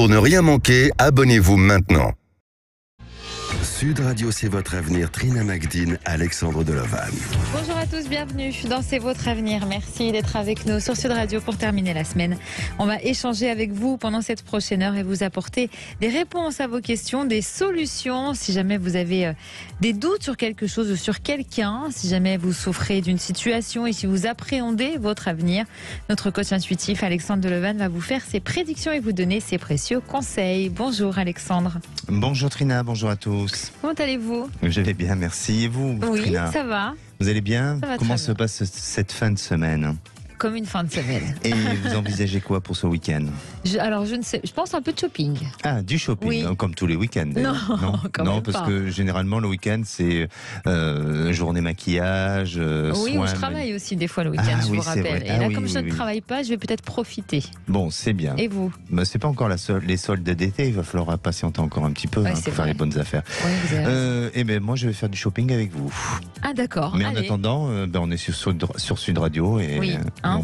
Pour ne rien manquer, abonnez-vous maintenant. Sud Radio, c'est votre avenir. Trina Magdine, Alexandre Delevanne. Bonjour à tous, bienvenue dans C'est votre avenir. Merci d'être avec nous sur Sud Radio pour terminer la semaine. On va échanger avec vous pendant cette prochaine heure et vous apporter des réponses à vos questions, des solutions. Si jamais vous avez des doutes sur quelque chose ou sur quelqu'un, si jamais vous souffrez d'une situation et si vous appréhendez votre avenir, notre coach intuitif Alexandre Delevanne va vous faire ses prédictions et vous donner ses précieux conseils. Bonjour Alexandre. Bonjour Trina, bonjour à tous. Comment allez-vous ? Je vais bien, merci. Et vous, Oui, Trina ? ça va. Vous allez bien ? Ça va Comment très se bien. passe cette fin de semaine ? Comme une fin de semaine. Et vous envisagez quoi pour ce week-end ? Alors je ne sais, je pense un peu de shopping. Ah, du shopping, Oui. Comme tous les week-ends. d'ailleurs. Non, quand non même parce pas. que généralement le week-end c'est journée maquillage, Oui, soins. ou je travaille aussi des fois le week-end, Ah je oui, vous c'est rappelle. vrai. Et Ah là, oui, comme je oui, ne oui. travaille pas, je vais peut-être profiter. Bon, c'est bien. Et vous ? Mais c'est pas encore les soldes d'été, il va falloir patienter encore un petit peu Ouais, pour c'est faire vrai. les bonnes affaires. Oui, vous avez raison. Eh ben moi je vais faire du shopping avec vous. Ah d'accord, Mais en allez. attendant, on est sur Sud Radio et Oui, hein.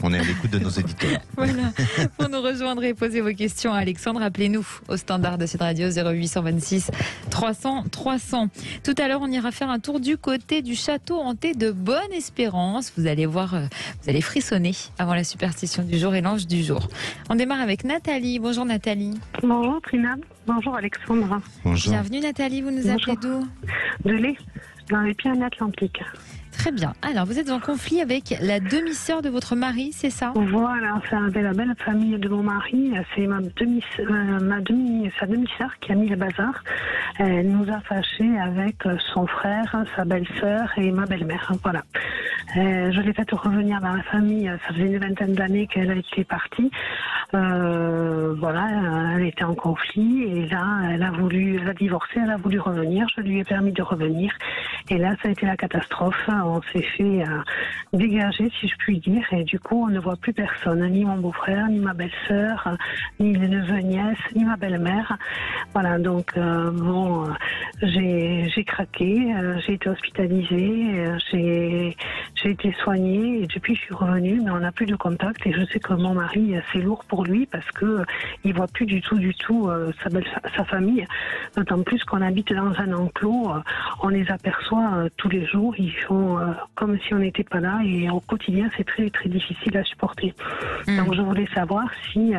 on est à l'écoute de nos éditeurs. Voilà. Pour nous rejoindre et poser vos questions à Alexandre, appelez-nous au standard de Sud Radio 0826 300 300. Tout à l'heure, on ira faire un tour du côté du château hanté de Bonne-Espérance. Vous allez voir, vous allez frissonner avant la superstition du jour et l'ange du jour. On démarre avec Nathalie. Bonjour Nathalie. Bonjour Trina, bonjour Alexandre. Bonjour. Bienvenue Nathalie, vous nous Bonjour. appelez d'où ? De lait dans les Pyrénées-Atlantiques. Très bien. Alors, vous êtes en conflit avec la demi-sœur de votre mari, c'est ça ? Voilà, c'est la belle famille de mon mari. C'est sa demi-sœur qui a mis le bazar. Elle nous a fâchés avec son frère, sa belle-sœur et ma belle-mère. Voilà. Je l'ai fait revenir dans la famille. Ça faisait une vingtaine d'années qu'elle était partie. Voilà, elle était en conflit et là, elle a divorcé, elle a voulu revenir. Je lui ai permis de revenir. Et là, ça a été la catastrophe. On s'est fait dégager, si je puis dire, et du coup, on ne voit plus personne, ni mon beau-frère, ni ma belle-sœur, ni les neveux, nièces, ni ma belle-mère. Voilà, donc j'ai craqué, j'ai été hospitalisée, j'ai été soignée, et depuis je suis revenue, mais on n'a plus de contact, et je sais que mon mari, c'est lourd pour lui, parce que il voit plus du tout sa famille, d'autant plus qu'on habite dans un enclos, on les aperçoit tous les jours, ils font comme si on n'était pas là, et au quotidien c'est très très difficile à supporter. Donc je voulais savoir si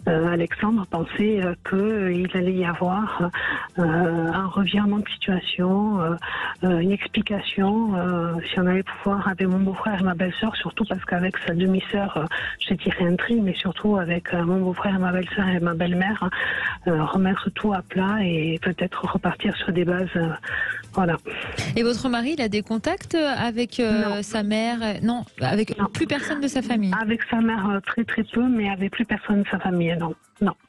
Alexandre pensait qu'il allait y avoir un revirement de situation, une explication, si on allait pouvoir avec mon beau-frère et ma belle-sœur, surtout parce qu'avec sa demi-sœur j'ai tiré un tri, mais surtout avec mon beau-frère, ma belle-sœur et ma belle-mère, remettre tout à plat et peut-être repartir sur des bases, voilà. Et votre mari, il a des contacts avec sa mère ? Non, avec Non. plus personne de sa famille. Avec sa mère très très peu, mais avec plus personne de sa famille, non.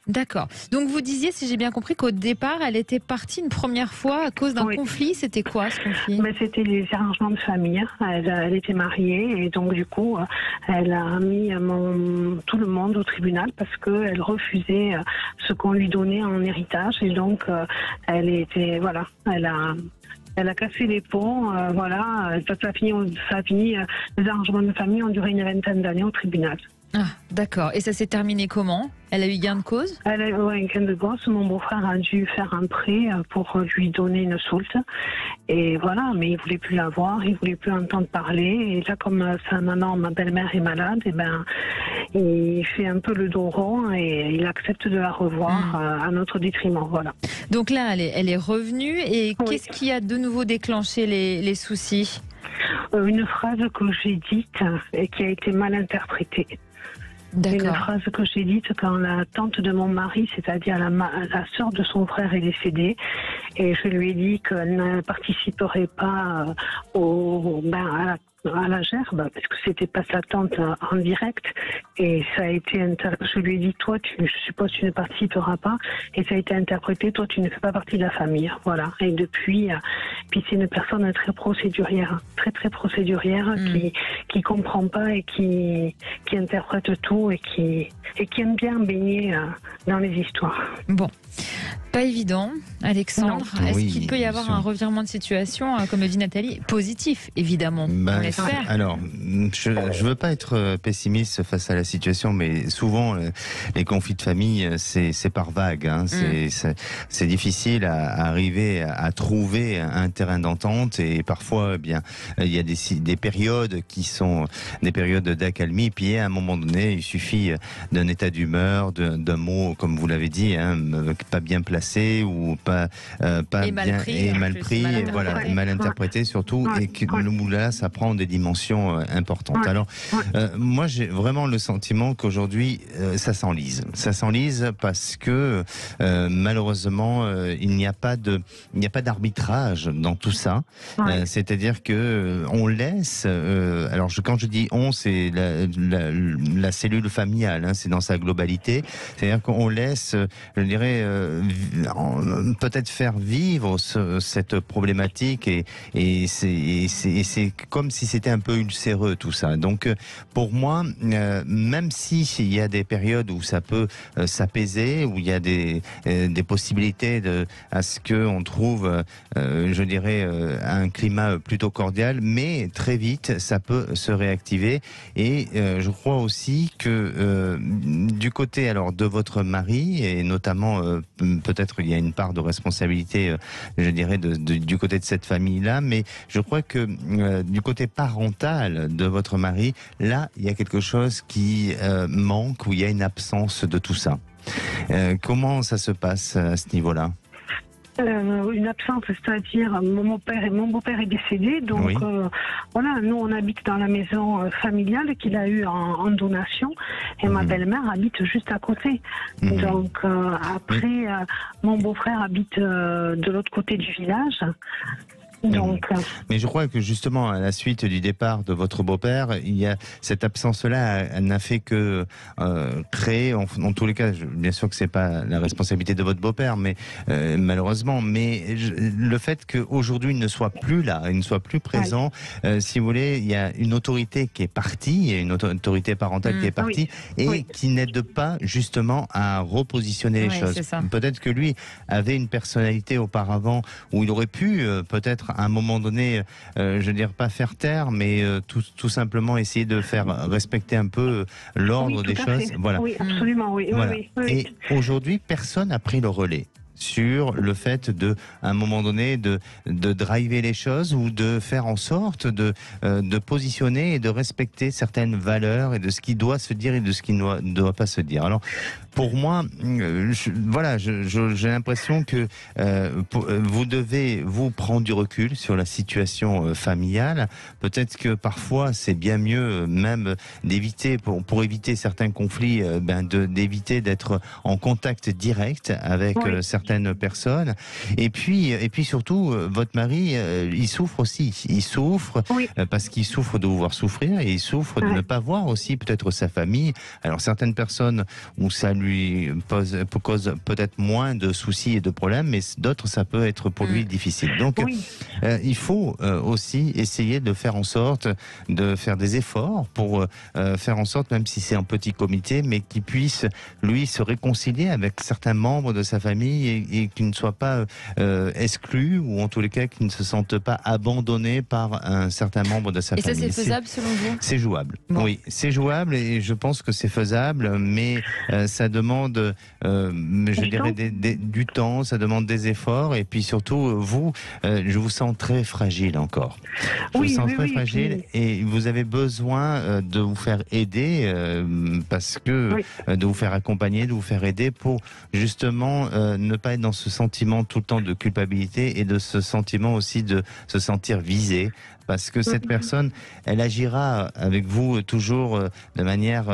D'accord. Donc vous disiez, si j'ai bien compris, qu'au départ, elle était partie une première fois à cause d'un Oui. conflit. C'était quoi ce conflit ? Mais c'était les arrangements de famille. Elle était mariée et donc du coup, elle a mis tout le monde au tribunal parce qu'elle refusait ce qu'on lui donnait en héritage et donc elle était, voilà, elle a cassé les ponts, voilà. Ça a fini, les arrangements de famille ont duré une vingtaine d'années au tribunal. Ah, d'accord. Et ça s'est terminé comment ? Elle a eu gain de cause ? Elle a eu un gain de gosse. Mon beau-frère a dû faire un prêt pour lui donner une soulte. Et voilà, mais il voulait plus la voir, il voulait plus entendre parler. Et là, comme sa maman, ma belle-mère est malade, et ben, il fait un peu le dos rond et il accepte de la revoir à notre détriment. Voilà. Donc là, elle est revenue. Et Oui. qu'est-ce qui a de nouveau déclenché les soucis ? Une phrase que j'ai dite et qui a été mal interprétée. Une D'accord. phrase que j'ai dite quand la tante de mon mari, c'est-à-dire la sœur de son frère, est décédée. Et je lui ai dit qu'elle ne participerait pas à la gerbe, parce que c'était pas sa tante en direct. Et ça a été, je lui ai dit, toi, je suppose tu ne participeras pas. Et ça a été interprété, toi, tu ne fais pas partie de la famille. Voilà. Et depuis, puis c'est une personne très procédurière, très très procédurière, qui comprend pas et qui interprète tout et qui aime bien baigner dans les histoires. Bon. Pas évident, Alexandre. Non. Est-ce Oui, qu'il peut y avoir un revirement de situation, comme le dit Nathalie, positif, évidemment, on l'espère. Alors, je ne veux pas être pessimiste face à la situation, mais souvent, les conflits de famille, c'est par vagues. Hein. C'est difficile à arriver à trouver un terrain d'entente, et parfois, eh bien, il y a des périodes qui sont des périodes d'accalmie, puis à un moment donné, il suffit d'un état d'humeur, d'un mot, comme vous l'avez dit, hein, pas bien placé ou pas mal pris, mal interprété surtout, et que là, ça prend des dimensions importantes. Alors, moi, j'ai vraiment le sentiment qu'aujourd'hui, ça s'enlise. Ça s'enlise parce que malheureusement, il n'y a pas d'arbitrage dans tout ça. C'est-à-dire que on laisse. Alors, quand je dis on, c'est la cellule familiale. Hein, c'est dans sa globalité. C'est-à-dire qu'on laisse, je dirais, peut-être faire vivre cette problématique, et c'est comme si c'était un peu ulcéreux tout ça. Donc pour moi, même s'il y a des périodes où ça peut s'apaiser, où il y a des possibilités à ce qu'on trouve, je dirais, un climat plutôt cordial, mais très vite ça peut se réactiver. Et je crois aussi que du côté alors de votre mari, et notamment peut-être il y a une part de responsabilité, je dirais, du côté de cette famille-là, mais je crois que du côté parental de votre mari, là, il y a quelque chose qui manque, où il y a une absence de tout ça. Comment ça se passe à ce niveau-là ? Une absence, c'est-à-dire mon beau-père est décédé, donc voilà, nous on habite dans la maison familiale qu'il a eue en donation, et ma belle-mère habite juste à côté. Donc après, mon beau-frère habite de l'autre côté du village. Donc, mais je crois que justement à la suite du départ de votre beau-père, il y a cette absence-là, elle n'a fait que créer, en tous les cas, bien sûr que c'est pas la responsabilité de votre beau-père, mais malheureusement, mais le fait qu'aujourd'hui il ne soit plus là, il ne soit plus présent, si vous voulez, il y a une autorité qui est partie, il y a une autorité parentale qui est partie, et qui n'aide pas justement à repositionner les choses. Peut-être que lui avait une personnalité auparavant où il aurait pu peut-être à un moment donné, je veux dire pas faire taire, mais tout simplement essayer de faire respecter un peu l'ordre des choses. Voilà. Oui, absolument, oui. Voilà. Et aujourd'hui, personne n'a pris le relais sur le fait à un moment donné, de driver les choses, ou de faire en sorte de positionner et de respecter certaines valeurs, et de ce qui doit se dire et de ce qui ne doit pas se dire. Alors, pour moi, j'ai l'impression que vous devez vous prendre du recul sur la situation familiale. Peut-être que parfois c'est bien mieux même d'éviter, pour éviter certains conflits, d'éviter d'être en contact direct avec certaines personnes. Et puis surtout, votre mari, il souffre aussi. Il souffre parce qu'il souffre de vous voir souffrir, et il souffre de ne pas voir aussi peut-être sa famille. Alors certaines personnes où ça lui cause peut-être moins de soucis et de problèmes, mais d'autres, ça peut être pour lui difficile. Donc, il faut aussi essayer de faire en sorte de faire des efforts pour faire en sorte, même si c'est un petit comité, mais qu'il puisse, lui, se réconcilier avec certains membres de sa famille, et qu'il ne soit pas exclu, ou en tous les cas qu'il ne se sente pas abandonné par un certain membre de sa famille. Et ça, c'est faisable selon vous ? C'est jouable. Oui, c'est jouable, et je pense que c'est faisable, mais ça demande, je dirais, du temps, ça demande des efforts, et puis surtout, vous, je vous sens très fragile encore. Je vous sens très fragile, et vous avez besoin de vous faire aider, parce que de vous faire accompagner, de vous faire aider, pour justement ne pas être dans ce sentiment tout le temps de culpabilité, et de ce sentiment aussi de se sentir visé. Parce que cette personne, elle agira avec vous toujours de manière...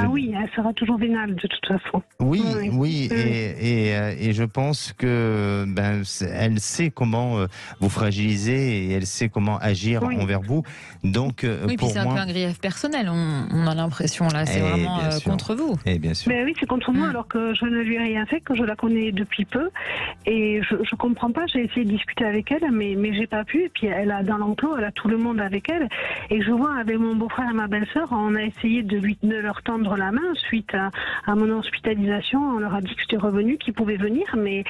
oui, elle sera toujours vénale de toute façon. Oui. Et je pense que elle sait comment vous fragiliser, et elle sait comment agir envers vous. Donc, puis c'est un peu un grief personnel, on a l'impression là, c'est vraiment contre vous. Et bien sûr. Mais oui, c'est contre moi, alors que je ne lui ai rien fait, que je la connais depuis peu, et je comprends pas. J'ai essayé de discuter avec elle, mais j'ai pas pu. Et puis elle a dans l'enclos château, elle a tout le monde avec elle. Et je vois avec mon beau-frère et ma belle-sœur, on a essayé de leur tendre la main suite à mon hospitalisation. On leur a dit que j'étais revenue, qu'ils pouvaient venir, mais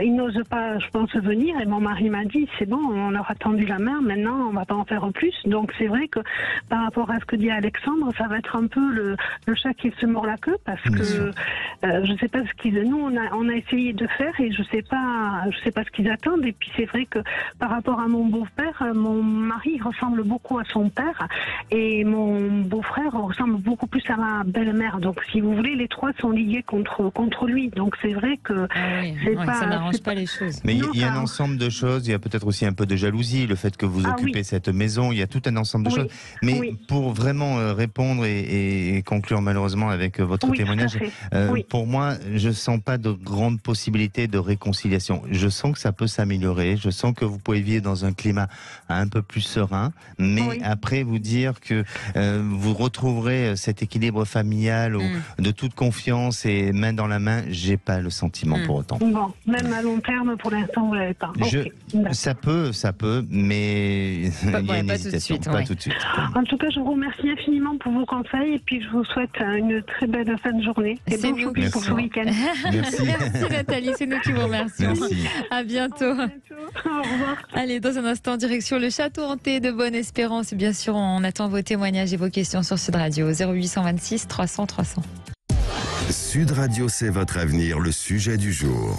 ils n'osent pas, je pense, venir. Et mon mari m'a dit, c'est bon, on leur a tendu la main, maintenant on va pas en faire plus. Donc c'est vrai que par rapport à ce que dit Alexandre, ça va être un peu le chat qui se mord la queue, parce que je sais pas ce qu'ils... Nous, on a essayé de faire et je sais pas ce qu'ils attendent. Et puis c'est vrai que par rapport à mon beau-père, mon mari ressemble beaucoup à son père et mon beau-frère ressemble beaucoup plus à ma belle-mère. Donc si vous voulez, les trois sont liés contre lui. Donc c'est vrai que ça n'arrange pas les choses. Mais il y a un ensemble de choses. Il y a peut-être aussi un peu de jalousie, le fait que vous occupez cette maison. Il y a tout un ensemble de choses. Mais pour vraiment répondre et conclure malheureusement avec votre témoignage, pour moi, je sens pas de grande possibilité de réconciliation. Je sens que ça peut s'améliorer. Je sens que vous pouvez vivre dans un climat un peu plus serein. Mais après, vous dire que vous retrouverez cet équilibre familial de toute confiance et main dans la main, j'ai pas le sentiment pour autant. Bon, même à long terme, pour l'instant, vous l'avez pas. Ça peut, mais il y a une hésitation. Pas tout de suite. En tout cas, je vous remercie infiniment pour vos conseils et puis je vous souhaite une très belle fin de journée. Et bon shopping pour ce week-end. Merci. Merci Nathalie, c'est nous qui vous remercions. Merci. À bientôt. Au revoir. Allez, dans un instant, direction le château hanté de Bonne-Espérance. Et bien sûr, on attend vos témoignages et vos questions sur Sud Radio 0826 300 300. Sud Radio, c'est votre avenir, le sujet du jour.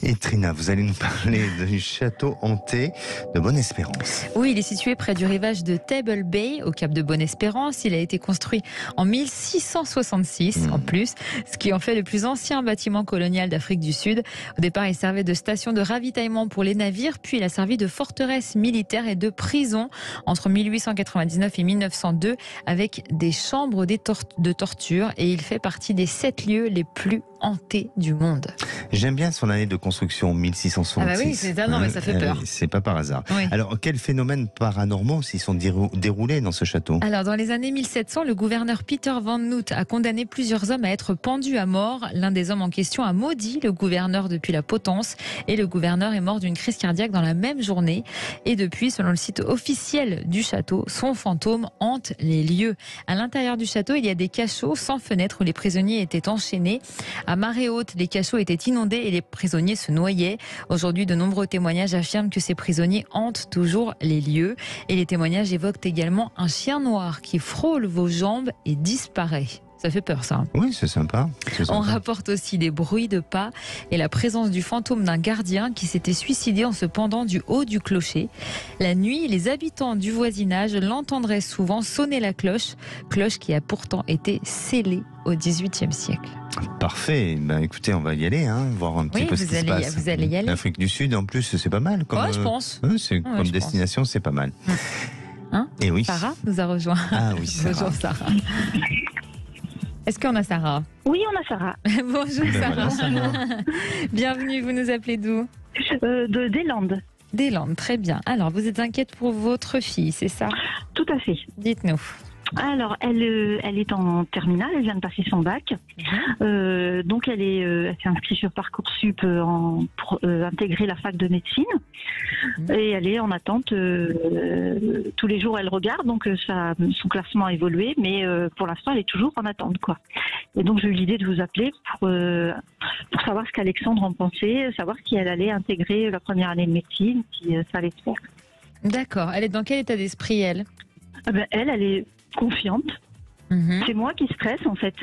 Et Trina, vous allez nous parler du château hanté de Bonne-Espérance. Oui, il est situé près du rivage de Table Bay, au cap de Bonne-Espérance. Il a été construit en 1666, en plus, ce qui en fait le plus ancien bâtiment colonial d'Afrique du Sud. Au départ, il servait de station de ravitaillement pour les navires, puis il a servi de forteresse militaire et de prison entre 1899 et 1902, avec des chambres de torture. Et il fait partie des 7 lieux les plus hantés du monde. J'aime bien son année de construction, 1666. Ah bah oui, c'est ça, non, mais ça fait peur. C'est pas par hasard. Oui. Alors, quels phénomènes paranormaux s'y sont déroulés dans ce château? Alors, dans les années 1700, le gouverneur Peter Van Noot a condamné plusieurs hommes à être pendus à mort. L'un des hommes en question a maudit le gouverneur depuis la potence et le gouverneur est mort d'une crise cardiaque dans la même journée. Et depuis, selon le site officiel du château, son fantôme hante les lieux. À l'intérieur du château, il y a des cachots sans fenêtres où les prisonniers étaient enchaînés. À marée haute, les cachots étaient inondés et les prisonniers se noyaient. Aujourd'hui, de nombreux témoignages affirment que ces prisonniers hantent toujours les lieux. Et les témoignages évoquent également un chien noir qui frôle vos jambes et disparaît. Ça fait peur, ça. Oui, c'est sympa. On rapporte aussi des bruits de pas et la présence du fantôme d'un gardien qui s'était suicidé en se pendant du haut du clocher. La nuit, les habitants du voisinage l'entendraient souvent sonner la cloche qui a pourtant été scellée au XVIIIe siècle. Parfait. Ben, écoutez, on va y aller, voir un petit peu ce qui se passe. Vous allez y aller. L'Afrique du Sud, en plus, c'est pas mal. Comme, je pense. Comme destination, c'est pas mal. Et oui. Sarah nous a rejoint. Ah oui, Sarah. Bonjour Sarah. Est-ce qu'on a Sarah? Oui, on a Sarah. Bonjour Sarah. Voilà, Sarah. Bienvenue, vous nous appelez d'où? Des Landes. Des Landes, très bien. Alors, vous êtes inquiète pour votre fille, c'est ça? Tout à fait. Dites-nous. Alors, elle est en terminale, elle vient de passer son bac. Donc, elle s'est inscrite sur Parcoursup pour intégrer la fac de médecine. Et elle est en attente. Tous les jours, elle regarde, donc son classement a évolué, mais pour l'instant, elle est toujours en attente, quoi. Et donc, j'ai eu l'idée de vous appeler pour savoir ce qu'Alexandre en pensait, savoir si elle allait intégrer la première année de médecine, si ça allait se faire. D'accord. Elle est dans quel état d'esprit, elle? Elle est confiante. C'est moi qui stresse, en fait.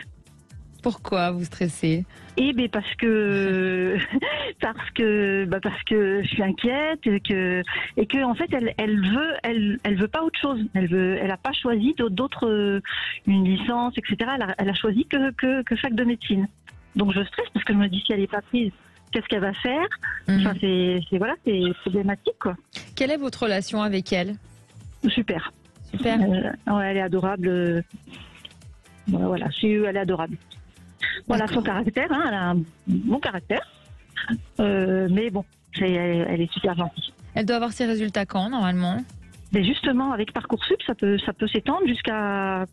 Pourquoi vous stressez? Parce que je suis inquiète et que en fait elle veut pas autre chose. Elle a pas choisi d'autres une licence, etc. Elle a choisi que fac de médecine. Donc je stresse parce que je me dis si elle est pas prise, qu'est-ce qu'elle va faire? Enfin c'est problématique, quoi. Quelle est votre relation avec elle? Super. Super. Elle est adorable. Voilà, elle est adorable. Voilà son caractère, elle a un bon caractère. Mais bon, elle est super gentille. Elle doit avoir ses résultats quand, normalement? Mais justement, avec Parcoursup, ça peut s'étendre jusqu'à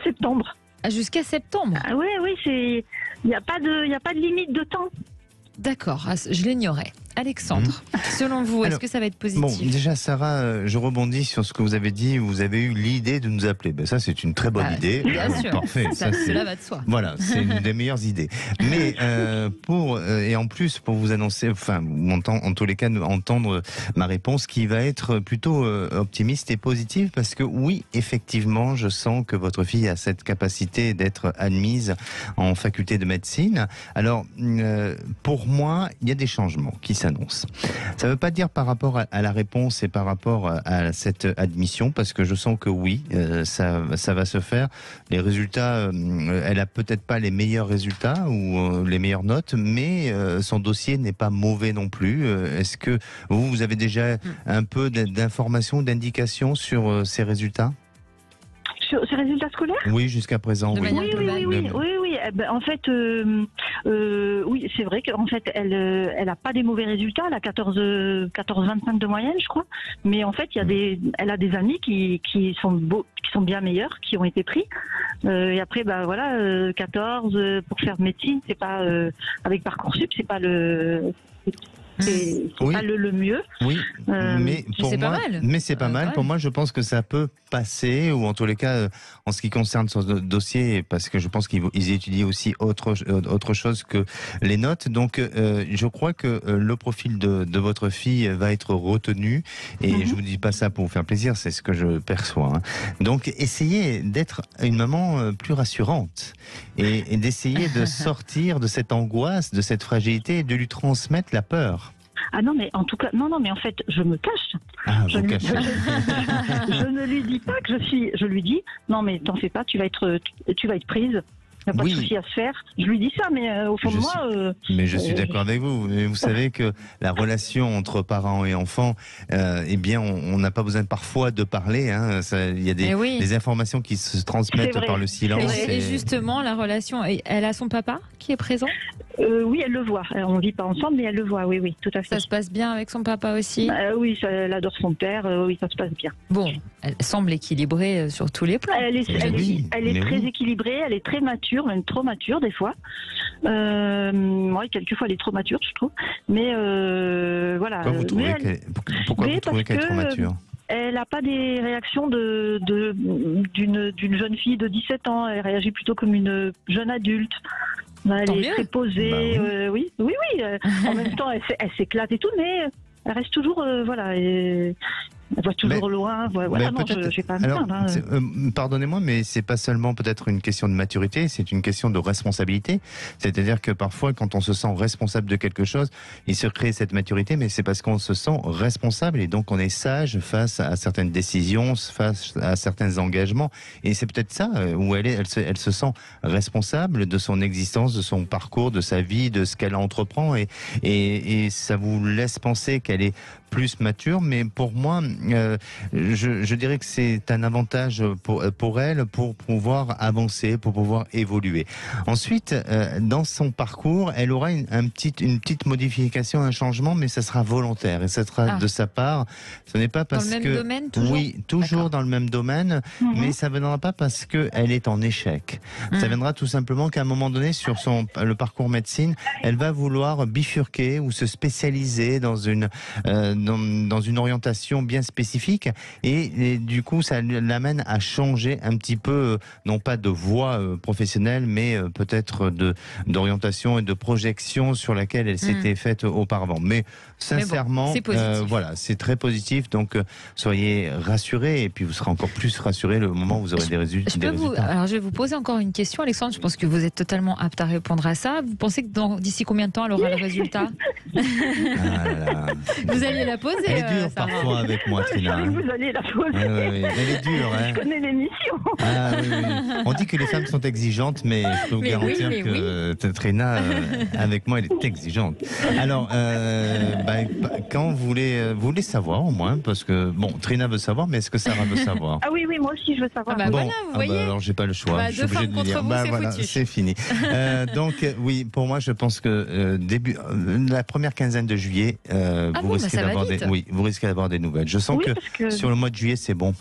septembre. Ah, jusqu'à septembre? Ah, oui, il n'y a pas de limite de temps. D'accord, je l'ignorais. Alexandre, selon vous, est-ce que ça va être positif? Bon, déjà Sarah, je rebondis sur ce que vous avez dit. Vous avez eu l'idée de nous appeler. Ben, ça, c'est une très bonne idée. Bien sûr. Parfait. Cela va de soi. Voilà, c'est une des meilleures idées. Mais et en plus pour vous annoncer, enfin, en tous les cas, entendre ma réponse qui va être plutôt optimiste et positive, parce que oui, effectivement, je sens que votre fille a cette capacité d'être admise en faculté de médecine. Alors, pour moi, il y a des changements qui s'annoncent. Ça ne veut pas dire par rapport à la réponse et par rapport à cette admission, parce que je sens que oui, ça va se faire. Les résultats, elle a peut-être pas les meilleurs résultats ou les meilleures notes, mais son dossier n'est pas mauvais non plus. Est-ce que vous avez déjà un peu d'informations, d'indications sur ces résultats? Sur ces résultats scolaires? Oui, jusqu'à présent. De manière globale. Oui. Ben, en fait, oui, c'est vrai qu'en fait, elle a pas des mauvais résultats. Elle a 14,25 de moyenne, je crois. Mais en fait, elle a des amis qui sont bien meilleurs, qui ont été pris. Et après, bah voilà, 14 pour faire médecine, c'est pas avec Parcoursup, c'est pas le. C'est pas le mieux. Oui, mais pour moi, c'est pas mal. Pour moi, je pense que ça peut passer, ou en tous les cas, en ce qui concerne son dossier, parce que je pense qu'ils étudient aussi autre chose que les notes. Donc, je crois que le profil de votre fille va être retenu. Et je vous dis pas ça pour vous faire plaisir, c'est ce que je perçois. Hein. Donc, essayez d'être une maman plus rassurante et d'essayer de sortir de cette angoisse, de cette fragilité, et de lui transmettre la peur. Ah non, mais en tout cas, non, mais en fait, je me cache. Ah, je ne lui dis pas que je lui dis, non, mais t'en fais pas, tu vas être prise. Il n'y a pas de souci à se faire. Je lui dis ça, mais au fond de moi... mais je suis d'accord avec vous. Mais vous savez que la relation entre parents et enfants, eh bien, on n'a pas besoin parfois de parler. Hein. Il y a des informations qui se transmettent par le silence. Et justement, la relation, elle a son papa qui est présent? Oui, elle le voit. On ne vit pas ensemble, mais elle le voit, oui, tout à fait. Ça se passe bien avec son papa aussi? Oui, elle adore son père, oui, ça se passe bien. Bon, elle semble équilibrée sur tous les plans. Elle est très équilibrée, elle est très mature, même trop mature des fois. Oui, quelquefois elle est trop mature, je trouve. Mais voilà. Pourquoi vous trouvez qu'elle est trop mature? Elle n'a pas des réactions d'une jeune fille de 17 ans. Elle réagit plutôt comme une jeune adulte. Elle est très posée. Oui. En même temps, elle s'éclate et tout, mais elle reste toujours, voilà. Elle voit toujours loin. Voilà, non, je ne vais pas me plaindre. Pardonnez-moi, mais c'est pas seulement peut-être une question de maturité, c'est une question de responsabilité. C'est-à-dire que parfois, quand on se sent responsable de quelque chose, il se crée cette maturité, mais c'est parce qu'on se sent responsable et donc on est sage face à certaines décisions, face à certains engagements. Et c'est peut-être ça où elle se sent responsable de son existence, de son parcours, de sa vie, de ce qu'elle entreprend, et ça vous laisse penser qu'elle est plus mature, mais pour moi, je dirais que c'est un avantage pour elle, pour pouvoir avancer, pour pouvoir évoluer. Ensuite, dans son parcours, elle aura une petite modification, un changement, mais ça sera volontaire et ça sera de sa part. Ce n'est pas parce dans le même domaine, toujours? Oui, toujours dans le même domaine, mais ça ne viendra pas parce qu'elle est en échec. Ça viendra tout simplement qu'à un moment donné, sur le parcours médecine, elle va vouloir bifurquer ou se spécialiser dans une orientation bien spécifique et du coup ça l'amène à changer un petit peu, non pas de voie professionnelle, mais peut-être d'orientation et de projection sur laquelle elle s'était faite auparavant. Mais sincèrement, voilà, c'est très positif, donc soyez rassurés et puis vous serez encore plus rassurés le moment où vous aurez des résultats. Alors je vais vous poser encore une question, Alexandre, je pense que vous êtes totalement apte à répondre à ça. Vous pensez que d'ici combien de temps elle aura le résultat? Vous alliez la poser. Elle est dure parfois avec moi, Trina. Vous allez la poser. Elle est dure. Hein. Je connais l'émission. Oui. On dit que les femmes sont exigeantes, mais je peux vous garantir que Trina, avec moi, elle est exigeante. Alors, quand vous voulez savoir au moins, parce que, bon, Trina veut savoir, mais est-ce que Sarah veut savoir? Ah oui, moi aussi je veux savoir. Voilà, vous voyez. Alors, j'ai pas le choix. Je suis obligé de dire. Voilà, c'est fini. Donc, oui, pour moi, je pense que la première quinzaine de juillet, vous risquez d'avoir des nouvelles. Je sens que sur le mois de juillet, c'est bon.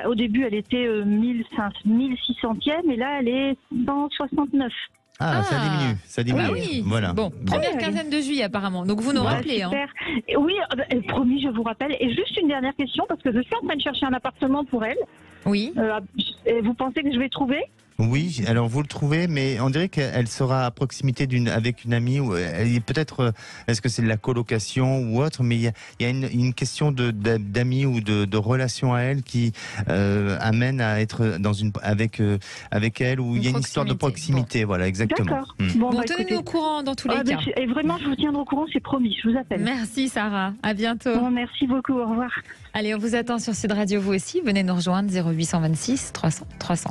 Au début, elle était 1600e et là, elle est 169. Ça diminue. Bah oui. Voilà. Bon, première quinzaine de juillet apparemment. Donc vous nous rappelez. Super. Oui, promis, je vous rappelle. Et juste une dernière question, parce que je suis en train de chercher un appartement pour elle. Oui. Vous pensez que je vais trouver ? Oui, alors vous le trouvez, mais on dirait qu'elle sera à proximité avec une amie, ou peut-être, est-ce que c'est de la colocation ou autre, mais il y a une question d'amis ou de relation à elle qui amène à être avec elle, où il y a une histoire de proximité, voilà, exactement. D'accord. Bon, tenez-nous au courant dans tous les cas. Et vraiment, je vous tiendrai au courant, c'est promis, je vous appelle. Merci Sarah, à bientôt. Bon, merci beaucoup, au revoir. Allez, on vous attend sur Sud Radio, vous aussi. Venez nous rejoindre 0826 300 300.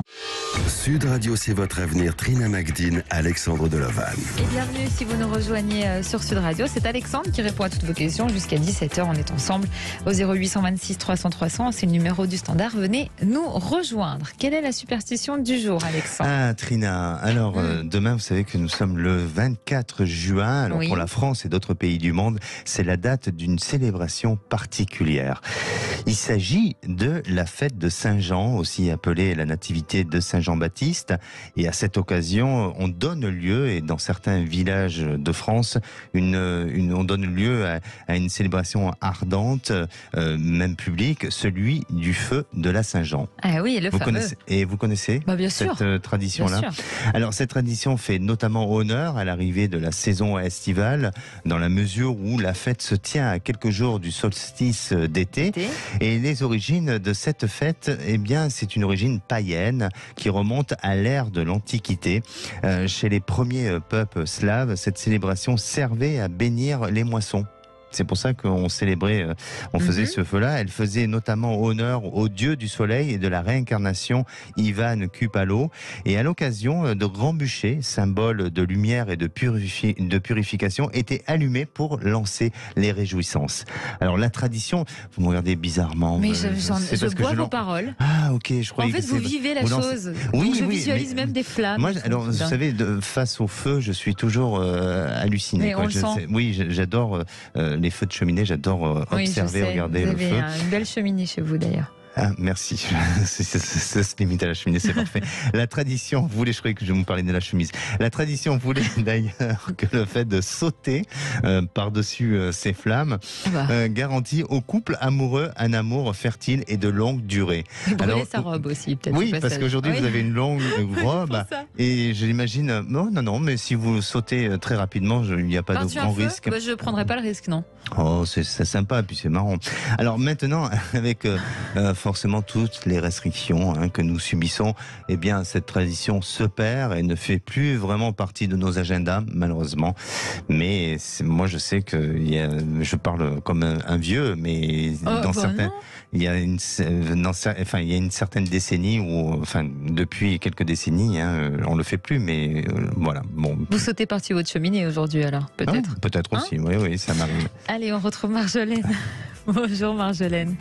Sud Radio, c'est votre avenir. Trina Magdine, Alexandre Delovan. Et bienvenue si vous nous rejoignez sur Sud Radio. C'est Alexandre qui répond à toutes vos questions jusqu'à 17h. On est ensemble au 0826 300 300. C'est le numéro du standard. Venez nous rejoindre. Quelle est la superstition du jour, Alexandre? Ah, Trina. Alors, demain, vous savez que nous sommes le 24 juin. Alors, pour la France et d'autres pays du monde, c'est la date d'une célébration particulière. Il s'agit de la fête de Saint-Jean, aussi appelée la nativité de Saint-Jean-Baptiste. Et à cette occasion, on donne lieu, et dans certains villages de France, on donne lieu à une célébration ardente, même publique, celui du feu de la Saint-Jean. Ah oui, vous connaissez bien sûr. Cette tradition-là? Bien sûr. Alors, cette tradition fait notamment honneur à l'arrivée de la saison estivale, dans la mesure où la fête se tient à quelques jours du solstice d'été. Et les origines de cette fête, eh bien, c'est une origine païenne qui remonte à l'ère de l'Antiquité. Chez les premiers peuples slaves, cette célébration servait à bénir les moissons. C'est pour ça qu'on célébrait, on faisait ce feu-là. Elle faisait notamment honneur au dieu du soleil et de la réincarnation, Ivan Kupalo. Et à l'occasion, de grands bûchers, symbole de lumière et de purification, étaient allumés pour lancer les réjouissances. Alors la tradition, vous me regardez bizarrement. Mais je bois vos paroles. Ah ok, je croyais en fait, vous vivez la chose. Oui, je visualise même des flammes. Moi, alors, vous savez, face au feu, je suis toujours halluciné. Mais on le sent. Oui, j'adore les feux de cheminée, j'adore observer, regarder le feu. Vous avez une belle cheminée chez vous d'ailleurs. Ah, merci. Ça se limite à la cheminée, c'est parfait. La tradition voulait, je croyais que je vous parlais de la chemise. La tradition voulait d'ailleurs que le fait de sauter par-dessus ces flammes garantit au couple amoureux un amour fertile et de longue durée. Brûler sa robe aussi, peut-être. Oui, parce qu'aujourd'hui vous avez une longue robe et je l'imagine. Non, mais si vous sautez très rapidement, il n'y a pas de grand risque. Je ne prendrai pas le risque, non. Oh, c'est sympa, puis c'est marrant. Alors maintenant, avec forcément toutes les restrictions que nous subissons, eh bien cette tradition se perd et ne fait plus vraiment partie de nos agendas, malheureusement. Mais moi, je sais que je parle comme un vieux, mais dans certains, il y a une certaine décennie où, depuis quelques décennies, on le fait plus. Mais voilà. Bon. Vous sautez par-dessus votre cheminée aujourd'hui, alors peut-être. Peut-être aussi. Oui, ça m'arrive. Allez, on retrouve Marjolaine. Bonjour Marjolaine.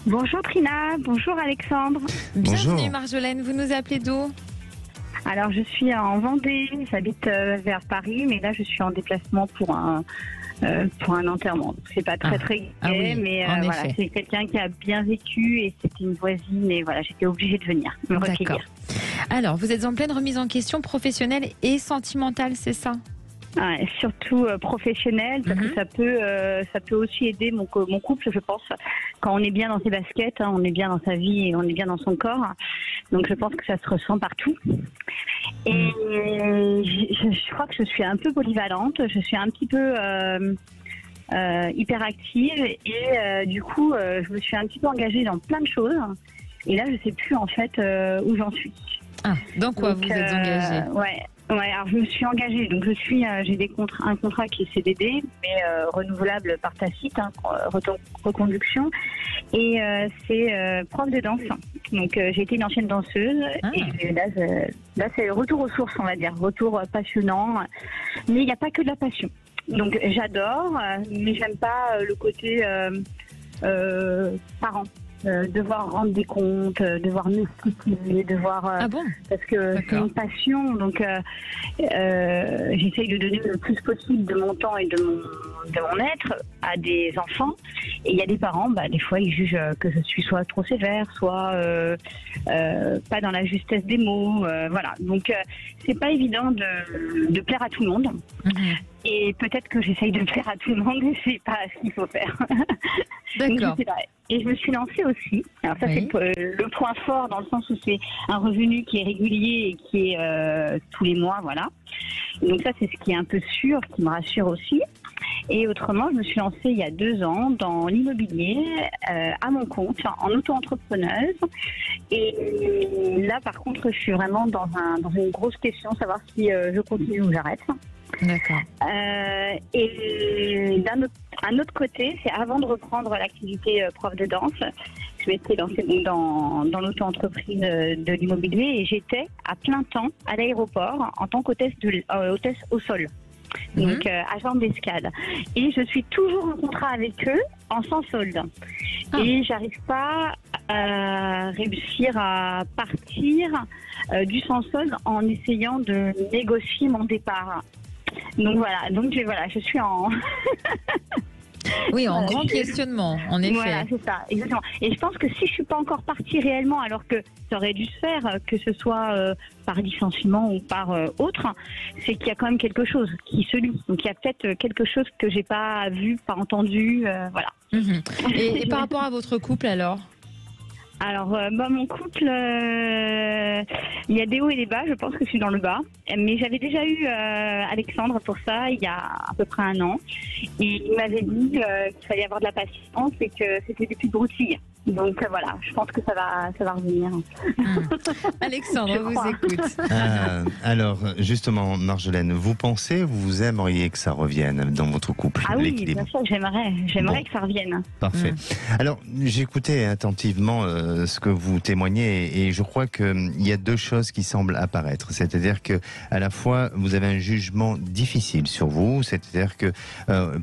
Bonjour Trina, bonjour Alexandre. Bienvenue Marjolaine, vous nous appelez d'où? Alors je suis en Vendée, j'habite vers Paris, mais là je suis en déplacement pour un enterrement. C'est pas très gai, mais voilà, c'est quelqu'un qui a bien vécu et c'était une voisine et voilà, j'étais obligée de venir me recueillir. Alors vous êtes en pleine remise en question professionnelle et sentimentale, c'est ça? Surtout professionnel, parce que ça peut aussi aider mon couple, je pense. Quand on est bien dans ses baskets, on est bien dans sa vie et on est bien dans son corps. Donc je pense que ça se ressent partout. Et je crois que je suis un peu polyvalente, je suis un petit peu hyperactive et du coup je me suis un petit peu engagée dans plein de choses. Et là je sais plus en fait où j'en suis. Ah, dans quoi vous êtes engagée? Ouais, alors je me suis engagée, donc j'ai un contrat qui est CDD, mais renouvelable par tacite, reconduction, et c'est prof de danse. Donc j'ai été une ancienne danseuse, et là c'est retour aux sources, on va dire, retour passionnant, mais il n'y a pas que de la passion. Donc j'adore, mais j'aime pas le côté parent. devoir rendre des comptes, devoir m'expliquer, Ah bon? parce que c'est une passion, donc j'essaye de donner le plus possible de mon temps et de mon être à des enfants. Et il y a des parents, des fois ils jugent que je suis soit trop sévère, soit pas dans la justesse des mots, voilà. Donc c'est pas évident de plaire à tout le monde. Et peut-être que j'essaye de plaire à tout le monde, mais c'est pas ce qu'il faut faire. D'accord. Et je me suis lancée aussi. Alors ça, c'est le point fort, dans le sens où c'est un revenu qui est régulier et qui est tous les mois, voilà. Donc ça, c'est ce qui est un peu sûr, qui me rassure aussi. Et autrement, je me suis lancée il y a 2 ans dans l'immobilier, à mon compte, en auto-entrepreneuse. Et là, par contre, je suis vraiment dans une grosse question, savoir si je continue ou j'arrête. D'accord. Et un autre côté, c'est avant de reprendre l'activité prof de danse, je m'étais lancée dans l'auto-entreprise de l'immobilier et j'étais à plein temps à l'aéroport en tant qu'hôtesse au sol. Donc agent d'escale. Et je suis toujours en contrat avec eux en sans solde. Et j'arrive pas à réussir à partir du sans solde en essayant de négocier mon départ. Donc voilà, je suis en... Oui, en grand questionnement, en effet. Voilà, c'est ça, exactement. Et je pense que si je suis pas encore partie réellement, alors que ça aurait dû se faire, que ce soit par licenciement ou par autre, c'est qu'il y a quand même quelque chose qui se lie. Donc il y a peut-être quelque chose que j'ai pas vu, pas entendu, voilà. Et par rapport à votre couple alors? Alors, mon couple, il y a des hauts et des bas, je pense que je suis dans le bas. Mais j'avais déjà eu Alexandre pour ça, il y a à peu près 1 an. Et il m'avait dit qu'il fallait avoir de la patience et que c'était des petites broutilles. Donc voilà, je pense que ça va revenir. Alexandre, on vous écoute. Alors, justement, Marjolaine, vous aimeriez que ça revienne dans votre couple? Ah oui, bien sûr, j'aimerais que ça revienne. Parfait. Alors, j'écoutais attentivement ce que vous témoignez et je crois qu'il y a 2 choses qui semblent apparaître. C'est-à-dire que à la fois, vous avez un jugement difficile sur vous, c'est-à-dire que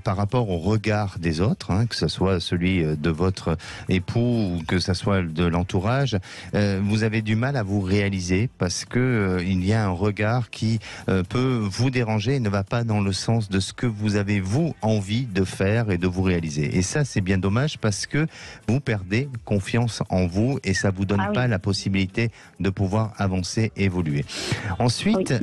par rapport au regard des autres, que ce soit celui de votre époux ou que ce soit de l'entourage, vous avez du mal à vous réaliser parce que il y a un regard qui peut vous déranger et ne va pas dans le sens de ce que vous avez vous envie de faire et de vous réaliser. Et ça, c'est bien dommage parce que vous perdez confiance en vous et ça vous donne pas la possibilité de pouvoir avancer, évoluer. Ensuite,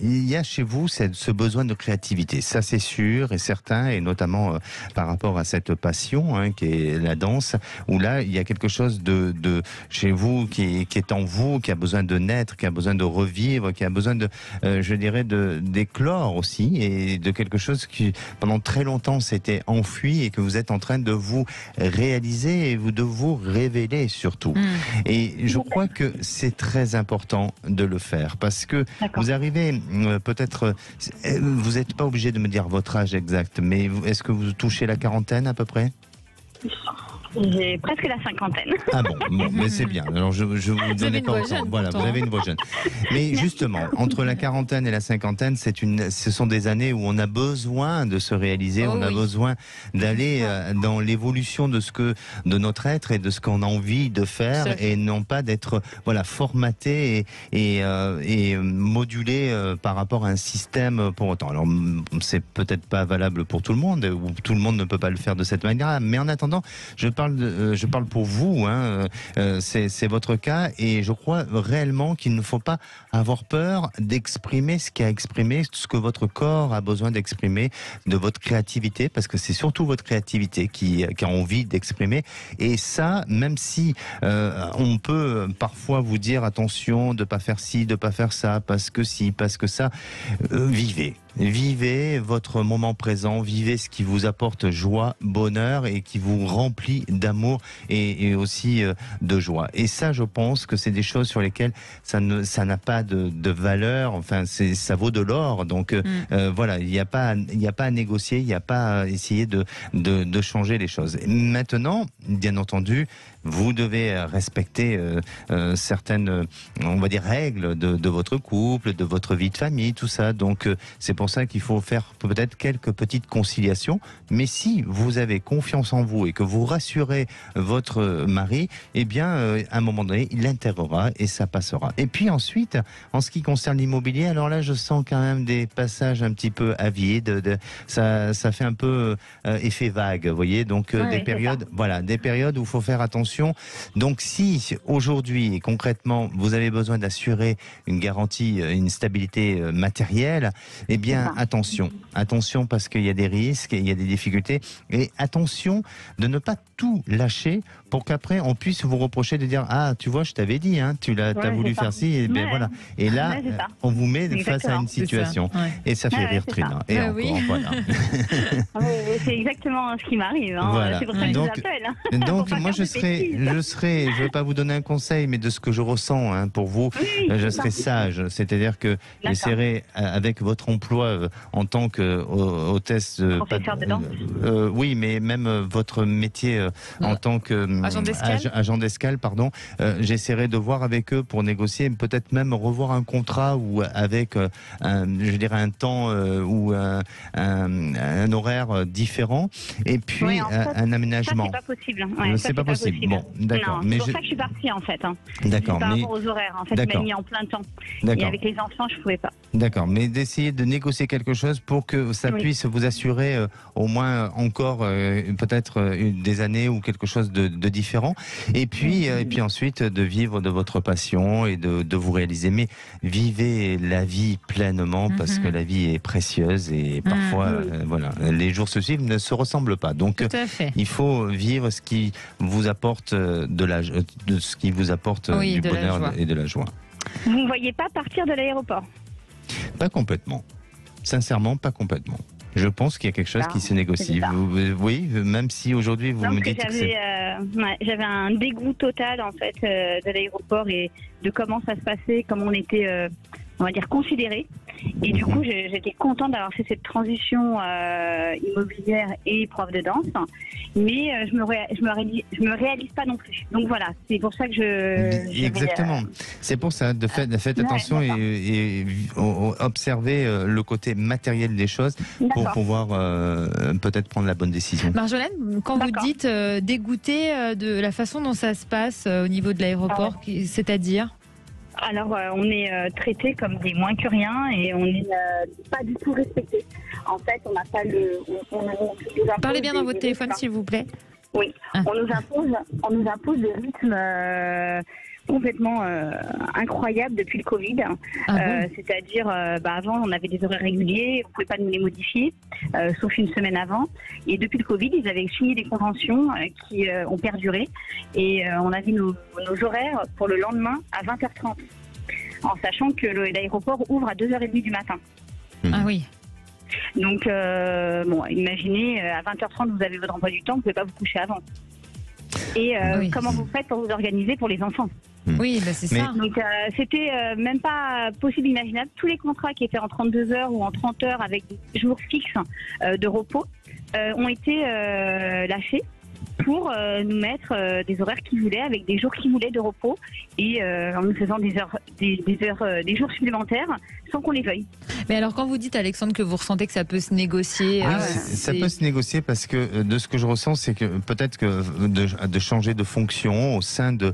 il y a chez vous ce besoin de créativité. Ça, c'est sûr et certain, et notamment par rapport à cette passion qui est la danse, où là, il y a quelque chose de chez vous qui est en vous, qui a besoin de naître, qui a besoin de revivre, qui a besoin de, je dirais, d'éclore aussi, et de quelque chose qui, pendant très longtemps, s'était enfoui et que vous êtes en train de vous réaliser et de vous révéler surtout. Et je crois que c'est très important de le faire parce que vous arrivez peut-être, vous n'êtes pas obligé de me dire votre âge exact, mais est-ce que vous touchez la quarantaine à peu près? J'ai presque la 50aine. Ah bon, mais c'est bien. Alors je vous donnais pas autant. Voilà, vous avez une voix jeune. Mais justement, entre la quarantaine et la 50aine, ce sont des années où on a besoin de se réaliser, on a besoin d'aller dans l'évolution de de notre être et de ce qu'on a envie de faire, et non pas d'être formaté et modulé par rapport à un système pour autant. Alors c'est peut-être pas valable pour tout le monde, ou tout le monde ne peut pas le faire de cette manière-là. Mais en attendant, je parle pour vous, c'est votre cas, et je crois réellement qu'il ne faut pas avoir peur d'exprimer ce qu'il a exprimé, ce que votre corps a besoin d'exprimer, de votre créativité, parce que c'est surtout votre créativité qui a envie d'exprimer. Et ça, même si on peut parfois vous dire attention de pas faire ci, de pas faire ça, parce que si, parce que ça, vivez votre moment présent, vivez ce qui vous apporte joie, bonheur et qui vous remplit d'amour et aussi de joie. Et ça, je pense que c'est des choses sur lesquelles ça n'a pas de valeur. Enfin, ça vaut de l'or. Donc voilà, il n'y a pas à négocier, il n'y a pas à essayer de changer les choses. Et maintenant, bien entendu, vous devez respecter certaines, on va dire, règles de votre couple, de votre vie de famille, tout ça. Donc c'est pour pour ça qu'il faut faire peut-être quelques petites conciliations. Mais si vous avez confiance en vous et que vous rassurez votre mari, eh bien, à un moment donné, il l'intégrera et ça passera. Et puis ensuite, en ce qui concerne l'immobilier, alors là, je sens quand même des passages un petit peu avides. Ça fait un peu effet vague, vous voyez. Donc des périodes, voilà, des périodes où il faut faire attention. Donc si aujourd'hui, concrètement, vous avez besoin d'assurer une garantie, une stabilité matérielle, eh bien attention parce qu'il y a des risques, il y a des difficultés, et attention de ne pas tout lâcher pour qu'après on puisse vous reprocher de dire ah tu vois je t'avais dit hein, t'as voulu faire ci et bien voilà, et là on vous met face à une situation et ça fait rire Trina et encore voilà. C'est exactement ce qui m'arrive hein. Voilà. C'est pour ça que je vous appelle. Donc moi je vais pas vous donner un conseil, mais de ce que je ressens hein, pour vous, je serai sage, c'est-à-dire que j'essaierai avec votre emploi en tant que hôtesse professeur de danse. Oui, mais même votre métier en tant que agent d'escale, pardon, j'essaierai de voir avec eux pour négocier, peut-être même revoir un contrat ou avec un temps ou un horaire différent, et puis un aménagement. Ça, c'est pas possible. C'est pas possible. Bon, d'accord. C'est pour ça que je suis partie en fait. D'accord. Par rapport aux horaires, en fait, je m'ai mis en plein temps. Et avec les enfants, je pouvais pas. D'accord, mais d'essayer de négocier quelque chose pour que ça puisse vous assurer au moins encore peut-être des années ou quelque chose de différent. Et puis ensuite de vivre de votre passion et de vous réaliser. Mais vivez la vie pleinement parce que la vie est précieuse et parfois voilà, les jours se suivent ne se ressemblent pas. Donc il faut vivre ce qui vous apporte ce qui vous apporte du bonheur et de la joie. Vous ne voyez pas partir de l'aéroport? Pas complètement. Sincèrement, pas complètement. Je pense qu'il y a quelque chose qui se négocie. Oui, même si aujourd'hui vous me dites que j'avais un dégoût total en fait de l'aéroport et de comment ça se passait, comment on était, on va dire, considérés. Et du coup, j'étais contente d'avoir fait cette transition immobilière et prof de danse, mais je me réalise pas non plus. Donc voilà, c'est pour ça que Exactement. C'est pour ça, faites attention et observez le côté matériel des choses pour pouvoir peut-être prendre la bonne décision. Marjolaine, quand vous dites dégoûté de la façon dont ça se passe au niveau de l'aéroport, c'est-à-dire? Alors, on est traités comme des moins que rien et on n'est pas du tout respectés. En fait, on n'a pas Parlez bien dans votre téléphone, s'il vous plaît. Oui, on nous impose des rythmes complètement incroyables depuis le Covid. C'est-à-dire, avant, on avait des horaires réguliers, on ne pouvait pas nous les modifier, sauf une semaine avant. Et depuis le Covid, ils avaient signé des conventions qui ont perduré. Et on avait nos horaires pour le lendemain à 20h30, en sachant que l'aéroport ouvre à 2h30 du matin. Ah oui. Donc, imaginez, à 20h30, vous avez votre emploi du temps, vous ne pouvez pas vous coucher avant. Et comment vous faites pour vous organiser pour les enfants? Oui, c'est ça. Donc, c'était même pas possible, imaginable. Tous les contrats qui étaient en 32 heures ou en 30 heures avec des jours fixes de repos ont été lâchés pour nous mettre des horaires qu'ils voulaient, avec des jours qu'ils voulaient de repos, et en nous faisant des jours supplémentaires sans qu'on les veuille. Mais alors, quand vous dites, Alexandre, que vous ressentez que ça peut se négocier... ça peut se négocier parce que de ce que je ressens, c'est que peut-être que de changer de fonction au sein de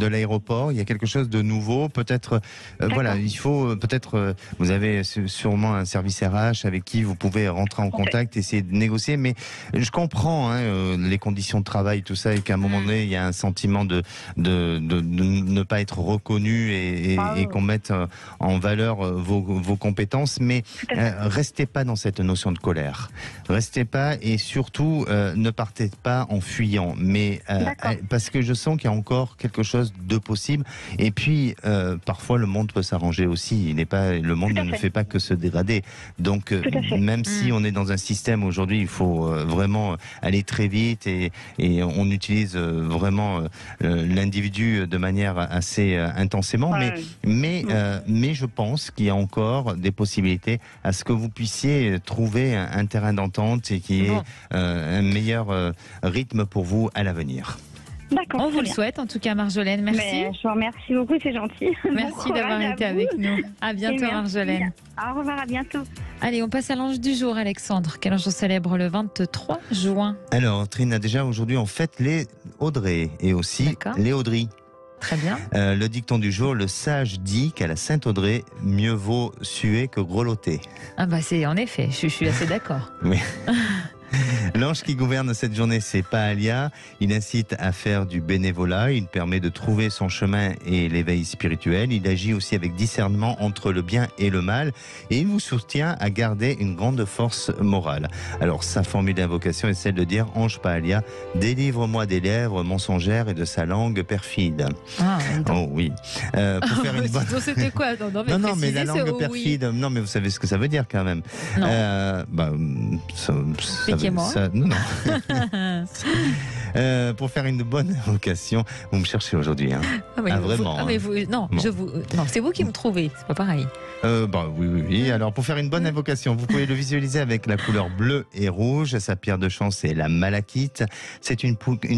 l'aéroport, il y a quelque chose de nouveau. Peut-être, voilà, il faut peut-être... vous avez sûrement un service RH avec qui vous pouvez rentrer en contact, essayer de négocier, mais je comprends les conditions de travail, tout ça, et qu'à un moment donné, il y a un sentiment de ne pas être reconnu et qu'on mette en valeur vos compétences, mais restez pas dans cette notion de colère. Restez pas, et surtout ne partez pas en fuyant, mais parce que je sens qu'il y a encore quelque chose de possible. Et puis parfois le monde peut s'arranger aussi. Le monde ne fait pas que se dégrader. Donc même si on est dans un système aujourd'hui, il faut vraiment aller très vite et on utilise vraiment l'individu de manière assez intensément. Mais je pense qu'il y a encore des possibilités à ce que vous puissiez trouver un terrain d'entente et qui ait un meilleur rythme pour vous à l'avenir. D'accord. On vous le souhaite en tout cas, Marjolaine. Merci. Mais je vous remercie beaucoup, c'est gentil. Merci d'avoir été avec nous. À bientôt, Marjolaine. Au revoir, à bientôt. Allez, on passe à l'ange du jour, Alexandre. Quel ange on célèbre le 23 juin? Alors, Trina, déjà aujourd'hui, on fête les Audrey et aussi les Audrey. Très bien. Le dicton du jour, le sage dit qu'à la Sainte-Audrey, mieux vaut suer que grelotter. Ah bah c'est en effet, je suis assez d'accord. Oui. L'ange qui gouverne cette journée, c'est Paalia. Il incite à faire du bénévolat, il permet de trouver son chemin et l'éveil spirituel. Il agit aussi avec discernement entre le bien et le mal et il vous soutient à garder une grande force morale. Alors sa formule d'invocation est celle de dire « Ange Paalia, délivre-moi des lèvres mensongères et de sa langue perfide ». Oh oui. Pour faire une bonne... C'était quoi? Non, mais la langue perfide, oui. Non mais vous savez ce que ça veut dire quand même. Expliquez-moi. Non. Pour faire une bonne invocation, vous me cherchez aujourd'hui, hein. Vraiment. Non, c'est vous qui me trouvez, c'est pas pareil. Oui. Alors pour faire une bonne invocation, vous pouvez le visualiser avec la couleur bleue et rouge. Sa pierre de chance, c'est la malachite. C'est une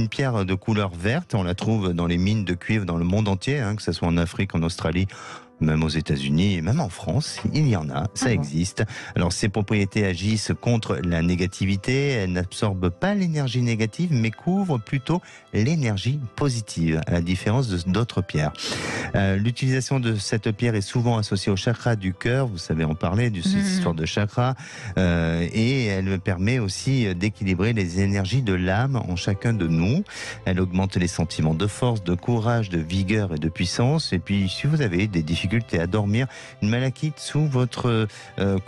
pierre de couleur verte. On la trouve dans les mines de cuivre dans le monde entier, hein, que ce soit en Afrique, en Australie, même aux États-Unis et même en France, il y en a, ça existe. Alors ces propriétés agissent contre la négativité, elles n'absorbent pas l'énergie négative mais couvrent plutôt l'énergie positive, à la différence d'autres pierres. L'utilisation de cette pierre est souvent associée au chakra du cœur, vous savez en parler, de cette histoire de chakra, et elle permet aussi d'équilibrer les énergies de l'âme en chacun de nous. Elle augmente les sentiments de force, de courage, de vigueur et de puissance. Et puis si vous avez des difficultés à dormir, une malachite sous votre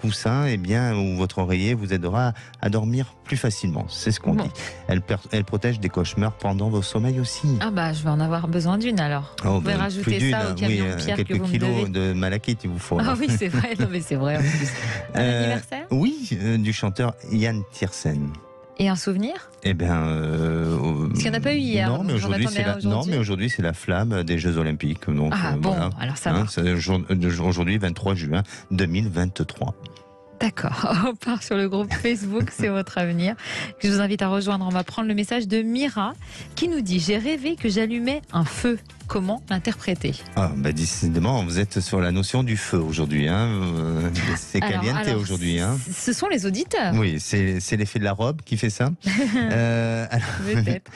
coussin ou votre oreiller vous aidera à dormir plus facilement. C'est ce qu'on dit. Elle protège des cauchemars pendant vos sommeils aussi. Ah bah je vais en avoir besoin d'une alors. Vous pouvez rajouter ça au camion de pierre que vous me devez. Quelques kilos de malachite il vous faut. Ah oui c'est vrai, non mais c'est vrai en plus. Un anniversaire? Oui, du chanteur Yann Tiersen. Et un souvenir? Eh bien, parce qu'il n'y en a pas eu hier. Non, mais aujourd'hui, c'est la flamme des Jeux Olympiques. Donc, voilà. Alors ça va. Aujourd'hui, 23 juin 2023. D'accord, on part sur le groupe Facebook, c'est votre avenir. Je vous invite à rejoindre, on va prendre le message de Mira qui nous dit « J'ai rêvé que j'allumais un feu ». Comment l'interpréter? Décidément, vous êtes sur la notion du feu aujourd'hui. Hein. C'est caliente aujourd'hui. Hein. Ce sont les auditeurs. Oui, c'est l'effet de la robe qui fait ça. Peut-être.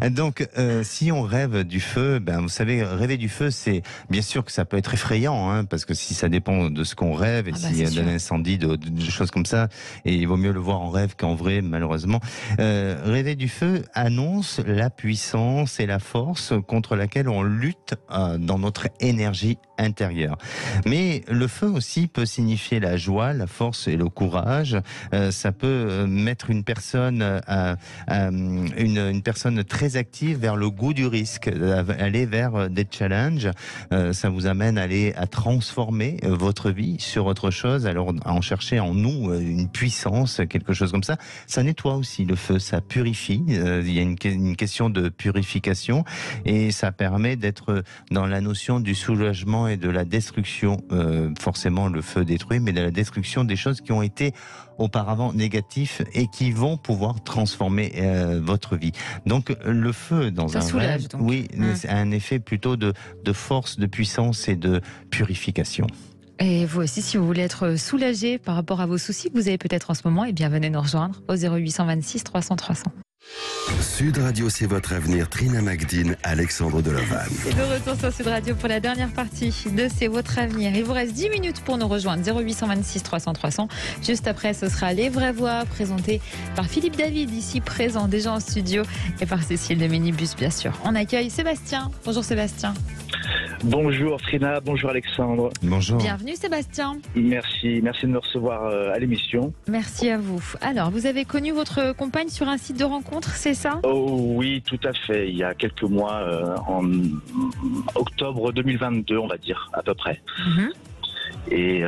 Donc, si on rêve du feu, vous savez, rêver du feu, c'est bien sûr que ça peut être effrayant, hein, parce que si ça dépend de ce qu'on rêve et s'il y a d'un incendie, de choses comme ça, et il vaut mieux le voir en rêve qu'en vrai, malheureusement. Rêver du feu annonce la puissance et la force contre laquelle on lutte dans notre énergie intérieure. Mais le feu aussi peut signifier la joie, la force et le courage. Ça peut mettre une personne une personne très active vers le goût du risque, aller vers des challenges. Ça vous amène à transformer votre vie sur autre chose. Alors à en chercher en nous une puissance, quelque chose comme ça. Ça nettoie aussi le feu, ça purifie. Il y a une question de purification et ça permet d'être dans la notion du soulagement et de la destruction. Forcément, le feu détruit, mais de la destruction des choses qui ont été auparavant négatifs et qui vont pouvoir transformer votre vie. Donc, le feu dans un rêve, c'est un effet plutôt de force, de puissance et de purification. Et vous aussi, si vous voulez être soulagé par rapport à vos soucis que vous avez peut-être en ce moment, venez nous rejoindre au 0826 300 300. Sud Radio, c'est votre avenir. Trina Magdine, Alexandre Delevan. Et de retour sur Sud Radio pour la dernière partie de C'est votre avenir. Il vous reste 10 minutes pour nous rejoindre. 0826 300 300. Juste après, ce sera Les Vraies Voix, présentées par Philippe David, ici présent déjà en studio, et par Cécile de Minibus, bien sûr. On accueille Sébastien. Bonjour Sébastien. Bonjour Trina, bonjour Alexandre. Bonjour. Bienvenue Sébastien. Merci de me recevoir à l'émission. Merci à vous. Alors, vous avez connu votre compagne sur un site de rencontre, c'est ça? Oh oui, tout à fait. Il y a quelques mois, en octobre 2022, on va dire, à peu près. Et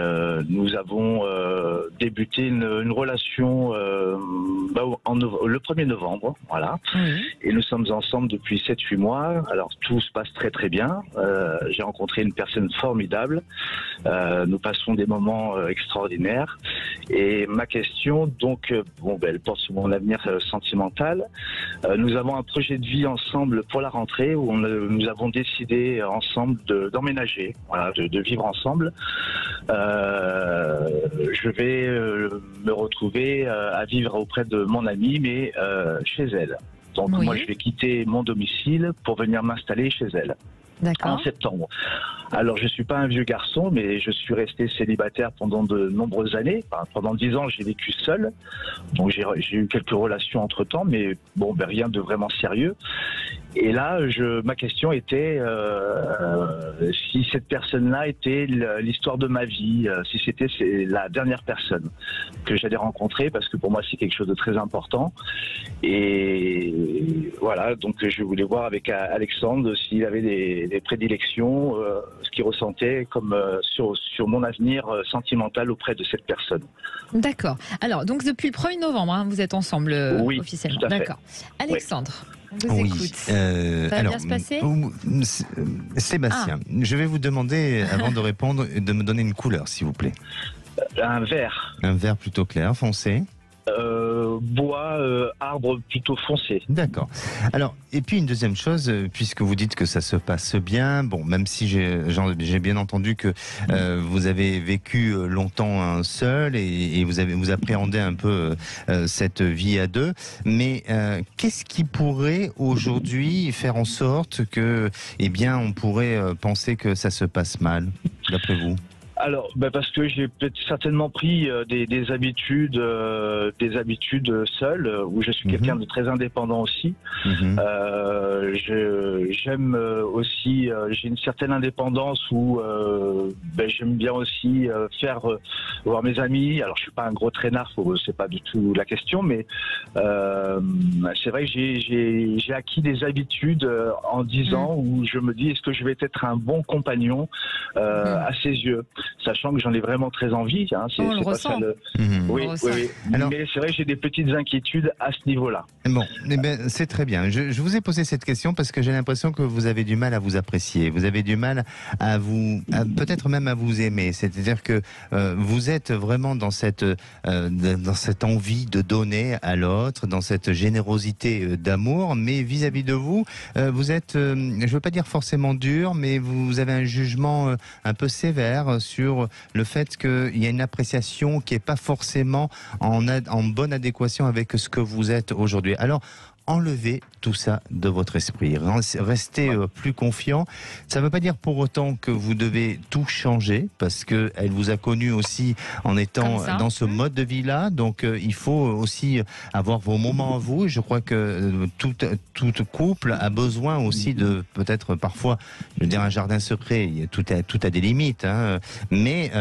nous avons débuté une relation le 1er novembre, voilà. Et nous sommes ensemble depuis 7-8 mois. Alors tout se passe très très bien. J'ai rencontré une personne formidable. Nous passons des moments extraordinaires. Et ma question, donc, elle porte sur mon avenir sentimental. Nous avons un projet de vie ensemble pour la rentrée où nous avons décidé ensemble d'emménager, voilà, de vivre ensemble. Je vais me retrouver à vivre auprès de mon amie, mais chez elle. Donc moi, je vais quitter mon domicile pour venir m'installer chez elle. En septembre. Alors, je suis pas un vieux garçon, mais je suis resté célibataire pendant de nombreuses années. Enfin, pendant 10 ans, j'ai vécu seul. Donc, j'ai eu quelques relations entre-temps, mais rien de vraiment sérieux. Et là, ma question était si cette personne-là était l'histoire de ma vie, si c'était la dernière personne que j'allais rencontrer, parce que pour moi, c'est quelque chose de très important. Et voilà, donc je voulais voir avec Alexandre s'il avait des prédilections, ce qu'il ressentait comme sur mon avenir sentimental auprès de cette personne. D'accord. Alors, donc depuis le 1er novembre, vous êtes ensemble officiellement. Tout à fait. D'accord. Alexandre, on vous écoute. Ça va bien se passer ? Sébastien, je vais vous demander, avant de répondre, de me donner une couleur, s'il vous plaît. Un vert. Un vert plutôt clair, foncé. Bois, arbre plutôt foncé. D'accord. Alors, et puis une deuxième chose, puisque vous dites que ça se passe bien, même si j'ai bien entendu que vous avez vécu longtemps seul et vous appréhendez un peu cette vie à deux, mais qu'est-ce qui pourrait aujourd'hui faire en sorte que, on pourrait penser que ça se passe mal, d'après vous ? Alors, parce que j'ai certainement pris des habitudes seules, où je suis quelqu'un de très indépendant aussi. J'aime aussi, j'ai une certaine indépendance où j'aime bien aussi voir mes amis. Alors, je suis pas un gros traînard, c'est pas du tout la question, mais c'est vrai que j'ai acquis des habitudes en 10 ans où je me dis, est-ce que je vais être un bon compagnon à ses yeux? Sachant que j'en ai vraiment très envie. On le ressent. Oui. Alors, mais c'est vrai que j'ai des petites inquiétudes à ce niveau-là. Bon, c'est très bien. Je vous ai posé cette question parce que j'ai l'impression que vous avez du mal à vous apprécier. Vous avez du mal peut-être même à vous aimer. C'est-à-dire que vous êtes vraiment dans cette envie de donner à l'autre, dans cette générosité d'amour, mais vis-à-vis de vous, vous êtes, je ne veux pas dire forcément dur, mais vous avez un jugement un peu sévère sur le fait qu'il y a une appréciation qui n'est pas forcément en bonne adéquation avec ce que vous êtes aujourd'hui. Alors, enlevez tout ça de votre esprit. Restez plus confiant. Ça ne veut pas dire pour autant que vous devez tout changer, parce qu'elle vous a connu aussi en étant dans ce mode de vie-là. Donc, il faut aussi avoir vos moments à vous. Je crois que tout couple a besoin aussi de, peut-être parfois, je veux dire, un jardin secret. Tout a des limites. Mais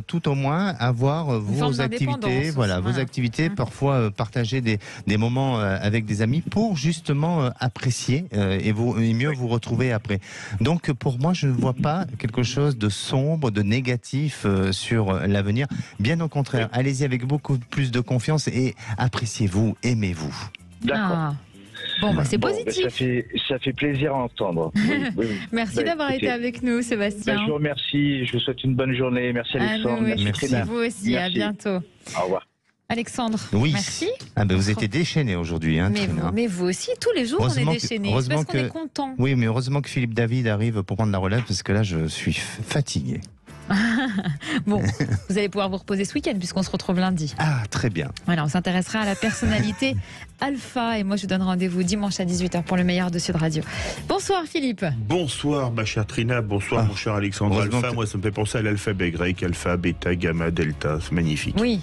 tout au moins, avoir vos activités. Voilà, vos activités. Parfois, partager des moments avec des amis pour justement apprécier et mieux vous retrouver après. Donc pour moi, je ne vois pas quelque chose de sombre, de négatif sur l'avenir. Bien au contraire, allez-y avec beaucoup plus de confiance et appréciez-vous, aimez-vous. D'accord. C'est positif. Ça fait plaisir à entendre. Merci d'avoir été avec nous, Sébastien. Je vous remercie. Je vous souhaite une bonne journée. Merci Alexandre. Merci vous aussi. Merci. À bientôt. Au revoir. Alexandre, merci. Vous étiez déchaîné aujourd'hui, mais vous aussi, tous les jours, on est déchaîné. Parce qu'on est content. Oui, mais heureusement que Philippe David arrive pour prendre la relève, parce que là, je suis fatigué. Bon, vous allez pouvoir vous reposer ce week-end puisqu'on se retrouve lundi. Ah, très bien. Voilà, on s'intéressera à la personnalité alpha et moi je vous donne rendez-vous dimanche à 18h pour le meilleur de Sud Radio. Bonsoir Philippe. Bonsoir ma chère Trina, bonsoir mon cher Alexandre. Alpha, moi ça me fait penser à l'alphabet grec, alpha, bêta, gamma, delta, c'est magnifique. Oui.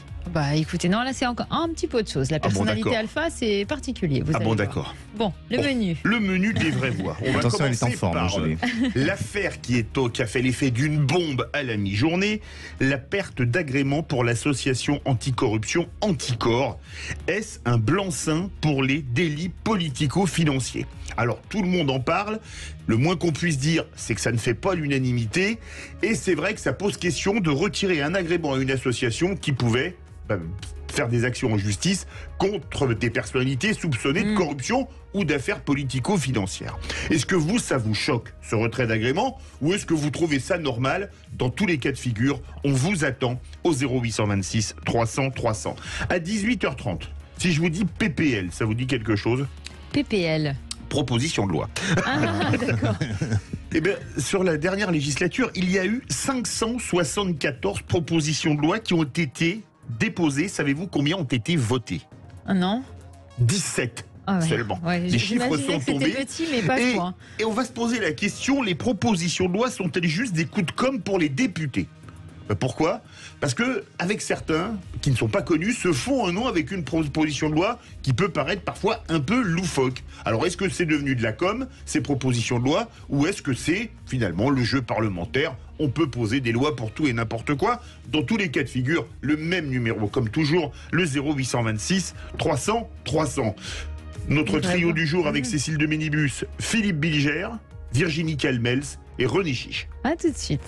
Écoutez, non, là c'est encore un petit peu de choses. La personnalité alpha, c'est particulier. D'accord. Bon, menu. Le menu des vraies voix. On va commencer par l'affaire qui a fait l'effet d'une bombe à la mi-journée, la perte d'agrément pour l'association anticorruption Anticor. Est-ce un blanc-seing pour les délits politico-financiers. Alors tout le monde en parle, le moins qu'on puisse dire c'est que ça ne fait pas l'unanimité et c'est vrai que ça pose question de retirer un agrément à une association qui pouvait faire des actions en justice contre des personnalités soupçonnées de corruption ou d'affaires politico-financières. Est-ce que ça vous choque, ce retrait d'agrément, ou est-ce que vous trouvez ça normal? Dans tous les cas de figure, on vous attend au 0826 300 300. À 18h30, si je vous dis PPL, ça vous dit quelque chose? PPL. Proposition de loi. Ah, d'accord. Eh bien, sur la dernière législature, il y a eu 574 propositions de loi qui ont été déposées. Savez-vous combien ont été votées? Non. 17. Seulement. Ouais, les chiffres sont tombés. Petit, mais pas et on va se poser la question, les propositions de loi sont-elles juste des coups de com' pour les députés? Pourquoi? Parce que, avec certains qui ne sont pas connus, se font un nom avec une proposition de loi qui peut paraître parfois un peu loufoque. Alors, est-ce que c'est devenu de la com', ces propositions de loi, ou est-ce que c'est finalement le jeu parlementaire? On peut poser des lois pour tout et n'importe quoi. Dans tous les cas de figure, le même numéro, comme toujours, le 0826 300 300. Notre trio du jour avec Cécile de Ménibus, Philippe Bilger, Virginie Calmels et René Chiche. À tout de suite.